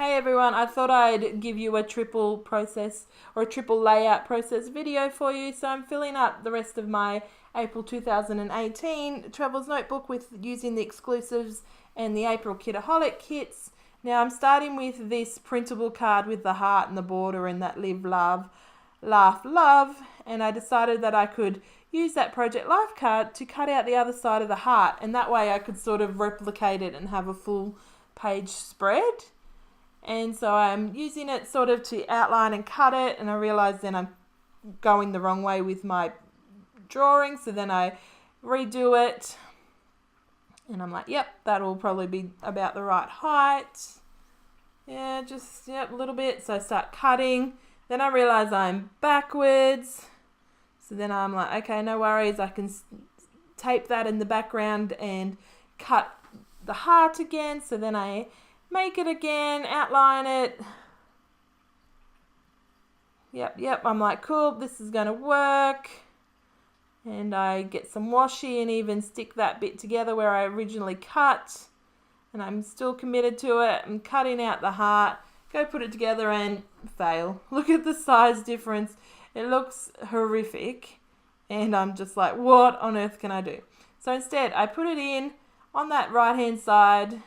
Hey everyone, I thought I'd give you a triple process or a triple layout process video for you. So I'm filling up the rest of my April 2018 Travels Notebook with using the exclusives and the April Kitaholic kits. Now I'm starting with this printable card with the heart and the border and that live, love, laugh, love. And I decided that I could use that Project Life card to cut out the other side of the heart. And that way I could sort of replicate it and have a full page spread. And so I'm using it sort of to outline and cut it, and I realised then I'm going the wrong way with my drawing, so then I redo it and I'm like, yep, that'll probably be about the right height. Yeah, just a little bit. So I start cutting, then I realise I'm backwards, so then I'm like, okay, no worries, I can tape that in the background and cut the heart again. So then I make it again, outline it. Yep, I'm like, cool, this is gonna work. And I get some washi and even stick that bit together where I originally cut. And I'm still committed to it. I'm cutting out the heart, go put it together and fail. Look at the size difference. It looks horrific. And I'm just like, what on earth can I do? So instead, I put it in on that right-hand side,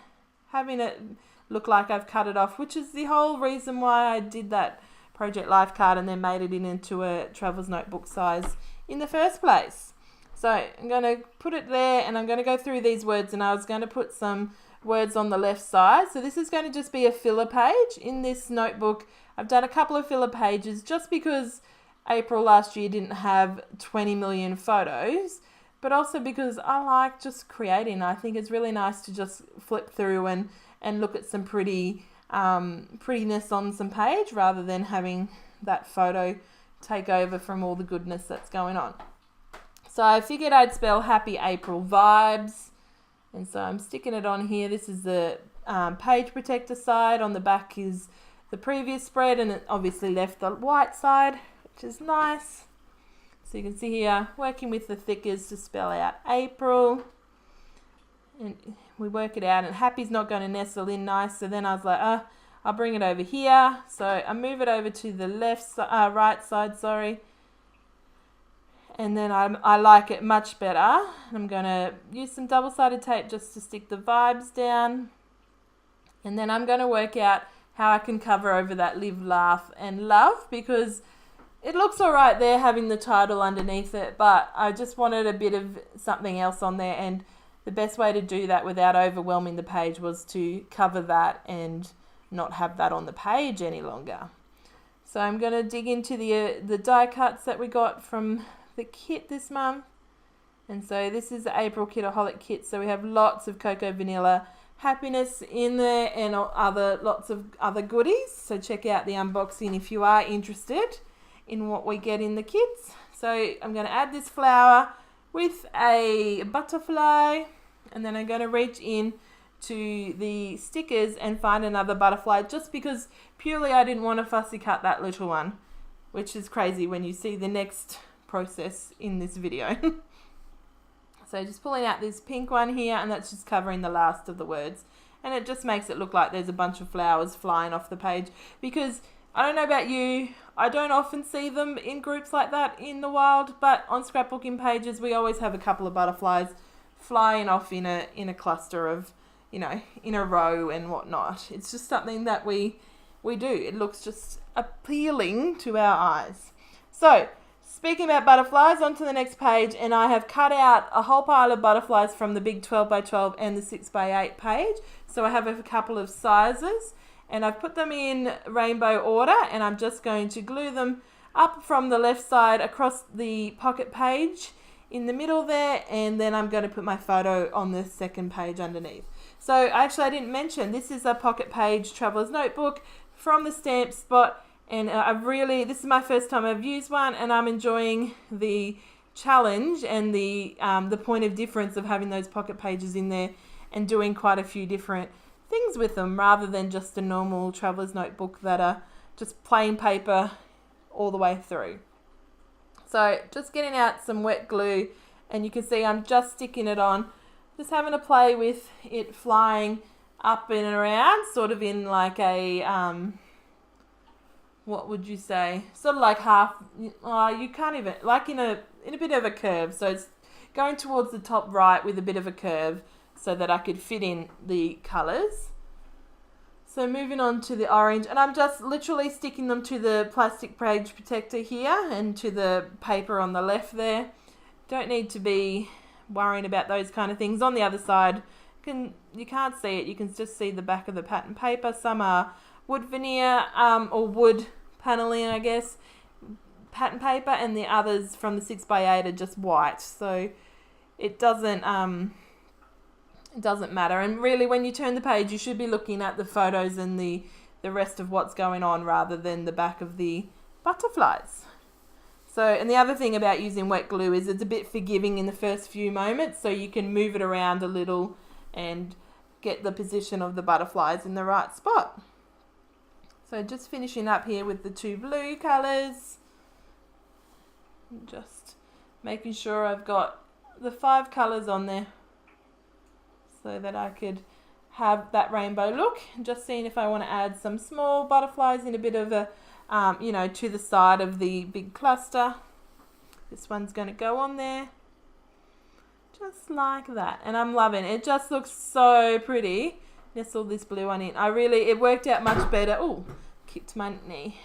having it look like I've cut it off, which is the whole reason why I did that Project Life card and then made it into a Traveller's Notebook size in the first place. So I'm going to put it there and I'm going to go through these words, and I was going to put some words on the left side. So this is going to just be a filler page in this notebook. I've done a couple of filler pages just because April last year didn't have 20 million photos, but also because I like just creating. I think it's really nice to just flip through and look at some prettiness on some page rather than having that photo take over from all the goodness that's going on. So I figured I'd spell Happy April Vibes, and so I'm sticking it on here. This is the page protector side. On the back is the previous spread, and it obviously left the white side, which is nice. So you can see here, working with the thickers to spell out April. And we work it out, and happy's not going to nestle in nice, so then I was like, I'll bring it over here. So I move it over to the right side, and then I like it much better. I'm going to use some double-sided tape just to stick the vibes down, and then I'm going to work out how I can cover over that live, laugh and love, because it looks all right there having the title underneath it, but I just wanted a bit of something else on there, and the best way to do that without overwhelming the page was to cover that and not have that on the page any longer. So I'm going to dig into the die cuts that we got from the kit this month. And so this is the April Kitaholic kit. So we have lots of cocoa vanilla happiness in there and lots of other goodies. So check out the unboxing if you are interested in what we get in the kits. So I'm going to add this flower with a butterfly, and then I'm going to reach in to the stickers and find another butterfly, just because purely I didn't want to fussy cut that little one, which is crazy when you see the next process in this video. So just pulling out this pink one here, and that's just covering the last of the words, and it just makes it look like there's a bunch of flowers flying off the page, because I don't know about you, I don't often see them in groups like that in the wild, but on scrapbooking pages we always have a couple of butterflies flying off in a cluster of, in a row and whatnot. It's just something that we do. It looks just appealing to our eyes. So speaking about butterflies, on to the next page, and I have cut out a whole pile of butterflies from the big 12x12 and the 6x8 page. So I have a couple of sizes, and I've put them in rainbow order, and I'm just going to glue them up from the left side across the pocket page in the middle there, and then I'm going to put my photo on the second page underneath. So actually I didn't mention, this is a pocket page Traveller's Notebook from the Stamp Spot, and this is my first time I've used one, and I'm enjoying the challenge and the point of difference of having those pocket pages in there and doing quite a few different things with them, rather than just a normal Traveller's Notebook that are just plain paper all the way through. So just getting out some wet glue, and you can see I'm just sticking it on, just having a play with it flying up and around, sort of in like a, what would you say? Sort of like half, you can't even, like in a bit of a curve. So it's going towards the top right with a bit of a curve so that I could fit in the colours. So moving on to the orange, and I'm just literally sticking them to the plastic page protector here and to the paper on the left there. Don't need to be worrying about those kind of things. On the other side, you can't see it, you can just see the back of the pattern paper. Some are wood veneer or wood paneling, I guess, pattern paper, and the others from the 6x8 are just white. So it doesn't matter. And really, when you turn the page, you should be looking at the photos and the rest of what's going on rather than the back of the butterflies. So, and the other thing about using wet glue is it's a bit forgiving in the first few moments, so you can move it around a little and get the position of the butterflies in the right spot. So just finishing up here with the 2 blue colours. Just making sure I've got the 5 colours on there so that I could have that rainbow look. Just seeing if I want to add some small butterflies in a bit of a, to the side of the big cluster. This one's going to go on there. Just like that. And I'm loving it. It just looks so pretty. Nestle this blue one in. It worked out much better. Oh, kicked my knee.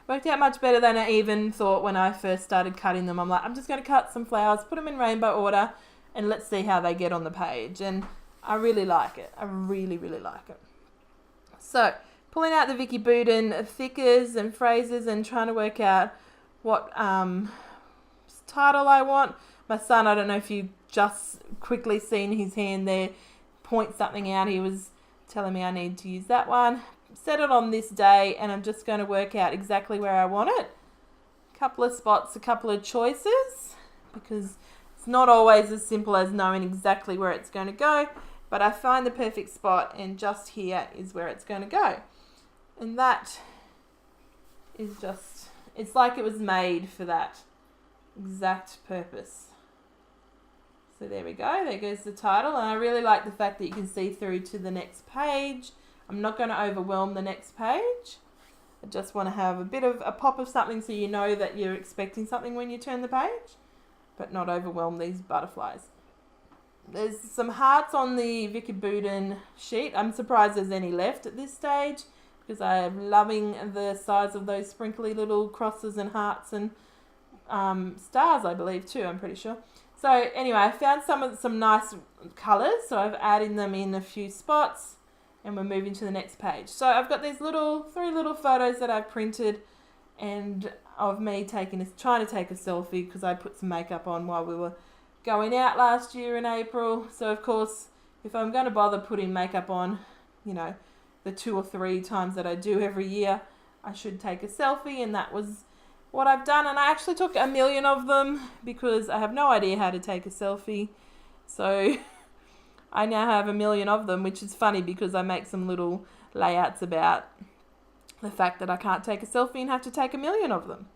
Worked out much better than I even thought when I first started cutting them. I'm like, I'm just going to cut some flowers, put them in rainbow order, and let's see how they get on the page. And I really like it. I really, really like it. So, pulling out the Vicky Buden thickers and phrases and trying to work out what title I want. My son, I don't know if you just quickly seen his hand there, point something out. He was telling me I need to use that one. Set it on this day, and I'm just going to work out exactly where I want it. A couple of spots, a couple of choices, because it's not always as simple as knowing exactly where it's going to go, but I find the perfect spot, and just here is where it's going to go. And that is just, it's like it was made for that exact purpose. So there we go, there goes the title, and I really like the fact that you can see through to the next page. I'm not going to overwhelm the next page. I just want to have a bit of a pop of something so you know that you're expecting something when you turn the page, but not overwhelm these butterflies. There's some hearts on the Vicky Buden sheet. I'm surprised there's any left at this stage because I am loving the size of those sprinkly little crosses and hearts and stars, I believe, too, I'm pretty sure. So anyway, I found some nice colours, so I've added them in a few spots, and we're moving to the next page. So I've got these three little photos that I've printed, and of me trying to take a selfie because I put some makeup on while we were going out last year in April. So of course, if I'm going to bother putting makeup on, the 2 or 3 times that I do every year, I should take a selfie, and that was what I've done. And I actually took 1 million of them because I have no idea how to take a selfie. So I now have 1 million of them, which is funny because I make some little layouts about the fact that I can't take a selfie and have to take 1 million of them.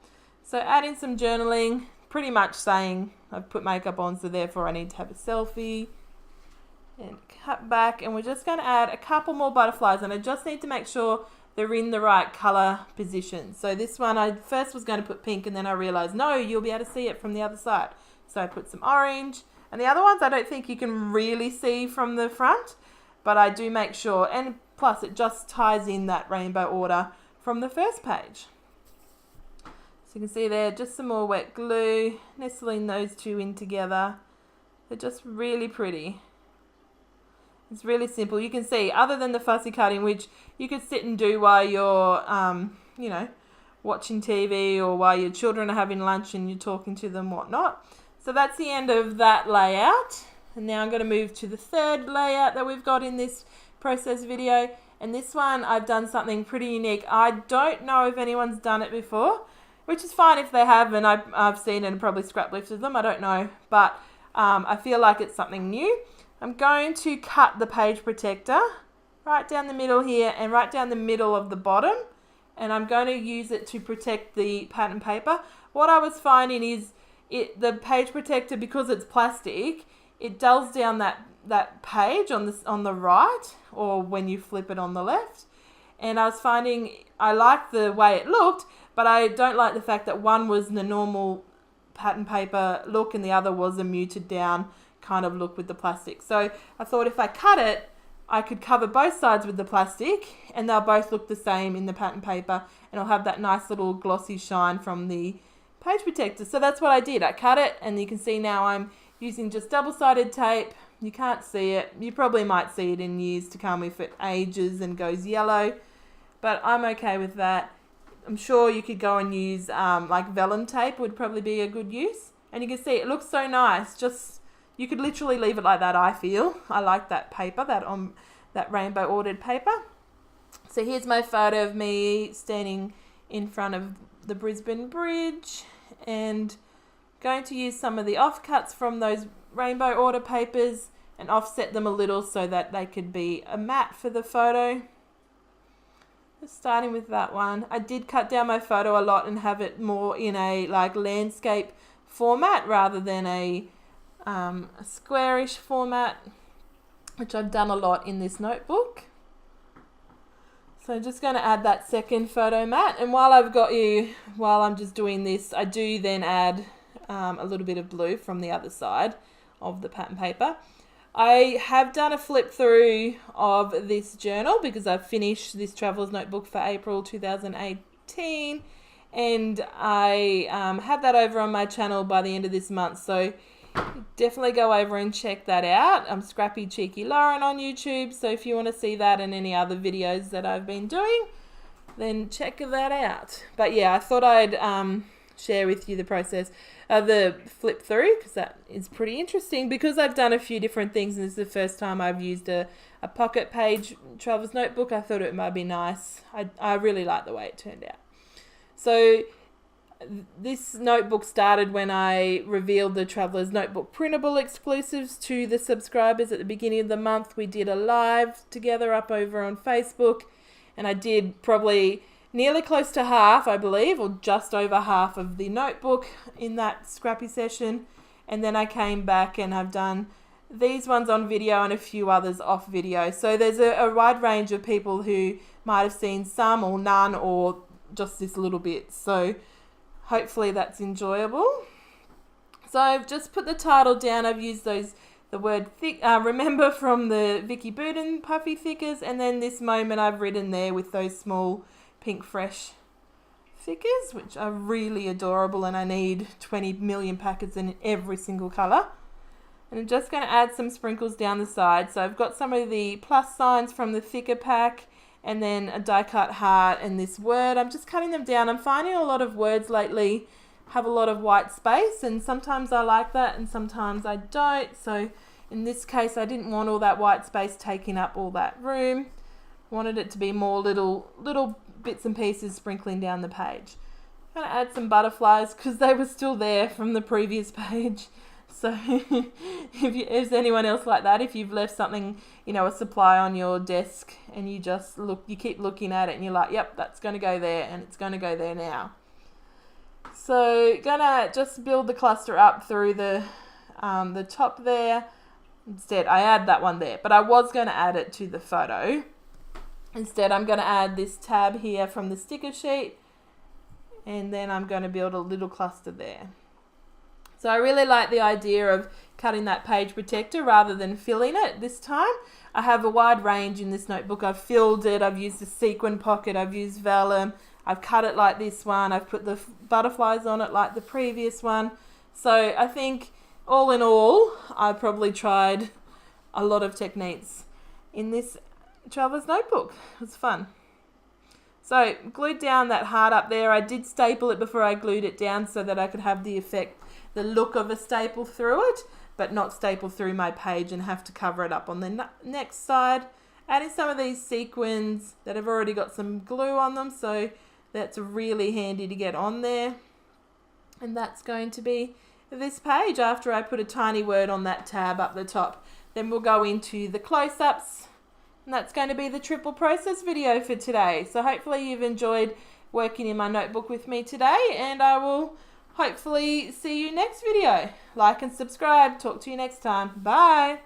So adding some journaling, pretty much saying I've put makeup on, so therefore I need to have a selfie. And cut back, and we're just going to add a couple more butterflies, and I just need to make sure they're in the right colour position. So this one I first was going to put pink, and then I realised, no, you'll be able to see it from the other side. So I put some orange, and the other ones I don't think you can really see from the front, but I do make sure, and plus it just ties in that rainbow order from the first page. So you can see there, just some more wet glue, nestling those two in together. They're just really pretty. It's really simple. You can see, other than the fussy cutting, which you could sit and do while you're, watching TV or while your children are having lunch and you're talking to them, whatnot. So that's the end of that layout. And now I'm going to move to the third layout that we've got in this process video. And this one, I've done something pretty unique. I don't know if anyone's done it before, which is fine if they have, and I've seen it and probably scrap lifted them. I don't know, but I feel like it's something new. I'm going to cut the page protector right down the middle here and right down the middle of the bottom, and I'm going to use it to protect the pattern paper. What I was finding is the page protector, because it's plastic, it dulls down that that page on the right, or when you flip it on the left. And I was finding I liked the way it looked, but I don't like the fact that one was the normal pattern paper look and the other was a muted down kind of look with the plastic. So I thought if I cut it, I could cover both sides with the plastic and they'll both look the same in the pattern paper, and I'll have that nice little glossy shine from the page protector. So that's what I did. I cut it, and you can see now I'm using just double-sided tape. You can't see it. You probably might see it in years to come if it ages and goes yellow, but I'm okay with that. I'm sure you could go and use like vellum tape would probably be a good use. And you can see it looks so nice. Just, you could literally leave it like that, I feel. I like that paper, that rainbow ordered paper. So here's my photo of me standing in front of the Brisbane Bridge, and going to use some of the offcuts from those rainbow order papers and offset them a little so that they could be a matte for the photo. Just starting with that one. I did cut down my photo a lot and have it more in a like landscape format rather than a squarish format, which I've done a lot in this notebook. So I'm just going to add that second photo mat, and while I'm just doing this, I do then add a little bit of blue from the other side of the pattern paper. I have done a flip through of this journal because I've finished this traveller's notebook for April 2018, and I have that over on my channel by the end of this month, so definitely go over and check that out. I'm Scrappy Cheeky Lauren on YouTube, so if you want to see that and any other videos that I've been doing, then check that out. But yeah, I thought I'd share with you the process of the flip through, because that is pretty interesting, because I've done a few different things and this is the first time I've used a pocket page traveller's notebook. I thought it might be nice. I really like the way it turned out. So this notebook started when I revealed the Traveller's Notebook printable exclusives to the subscribers at the beginning of the month. We did a live together up over on Facebook, and I did probably nearly close to half, I believe, or just over half of the notebook in that scrappy session. And then I came back and I've done these ones on video and a few others off video. So there's a wide range of people who might have seen some or none or just this little bit. So hopefully that's enjoyable. So I've just put the title down. I've used the word thick, remember from the Vicky Booten puffy thickers, and then this moment I've written there with those small pink fresh thickers, which are really adorable, and I need 20 million packets in every single colour. And I'm just going to add some sprinkles down the side. So I've got some of the plus signs from the thicker pack, and then a die cut heart and this word. I'm just cutting them down. I'm finding a lot of words lately have a lot of white space, and sometimes I like that and sometimes I don't. So in this case I didn't want all that white space taking up all that room. Wanted it to be more little bits and pieces sprinkling down the page. I'm going to add some butterflies because they were still there from the previous page. So if anyone else like that, if you've left something, a supply on your desk and you just you keep looking at it and you're like, yep, that's going to go there, and it's going to go there now. So gonna just build the cluster up through the top there. Instead, I add that one there, but I was going to add it to the photo. Instead, I'm going to add this tab here from the sticker sheet, and then I'm going to build a little cluster there. So I really like the idea of cutting that page protector rather than filling it this time. I have a wide range in this notebook. I've filled it, I've used a sequin pocket, I've used vellum, I've cut it like this one, I've put the butterflies on it like the previous one. So I think all in all, I probably tried a lot of techniques in this traveller's notebook. It was fun. So glued down that heart up there. I did staple it before I glued it down so that I could have the look of a staple through it, but not staple through my page and have to cover it up on the next side. Adding some of these sequins that have already got some glue on them, so that's really handy to get on there. And that's going to be this page after I put a tiny word on that tab up the top. Then we'll go into the close-ups, and that's going to be the triple process video for today. So hopefully you've enjoyed working in my notebook with me today, and I will hopefully see you next video. Like and subscribe. Talk to you next time. Bye.